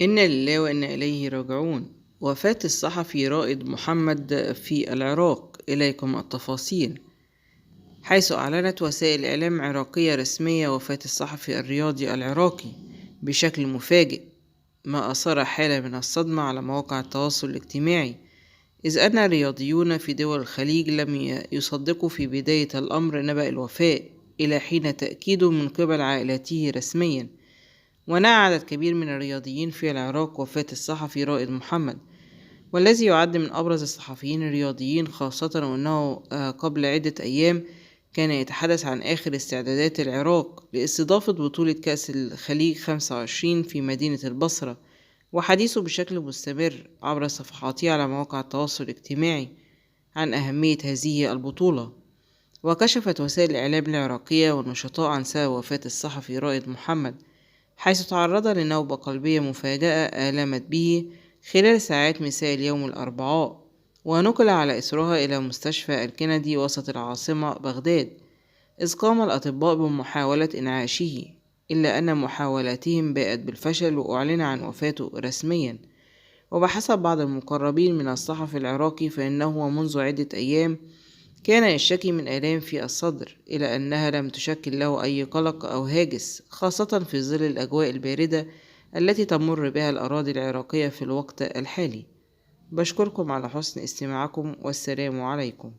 إنا لله وإنا إليه راجعون. وفاة الصحفي رائد محمد في العراق، إليكم التفاصيل. حيث أعلنت وسائل إعلام عراقية رسمية وفاة الصحفي الرياضي العراقي بشكل مفاجئ، ما أثار حالة من الصدمة على مواقع التواصل الاجتماعي، إذ أن الرياضيون في دول الخليج لم يصدقوا في بداية الأمر نبأ الوفاة إلى حين تأكيده من قبل عائلته رسميا. ونعى عدد كبير من الرياضيين في العراق وفاة الصحفي رائد محمد، والذي يعد من أبرز الصحفيين الرياضيين، خاصة وأنه قبل عدة أيام كان يتحدث عن آخر استعدادات العراق لاستضافة بطولة كأس الخليج 25 في مدينة البصرة، وحديثه بشكل مستمر عبر صفحاته على مواقع التواصل الاجتماعي عن أهمية هذه البطولة. وكشفت وسائل الإعلام العراقية والنشطاء عن سبب وفاة الصحفي رائد محمد، حيث تعرض لنوبة قلبية مفاجئة آلمت به خلال ساعات مساء اليوم الأربعاء، ونقل على إثرها إلى مستشفى الكندي وسط العاصمة بغداد، إذ قام الأطباء بمحاولة إنعاشه، إلا أن محاولاتهم باءت بالفشل وأعلن عن وفاته رسميا. وبحسب بعض المقربين من الصحفي العراقي فإنه منذ عدة أيام كان يشتكي من آلام في الصدر، إلى أنها لم تشكل له أي قلق أو هاجس، خاصة في ظل الأجواء الباردة التي تمر بها الأراضي العراقية في الوقت الحالي. بشكركم على حسن استماعكم، والسلام عليكم.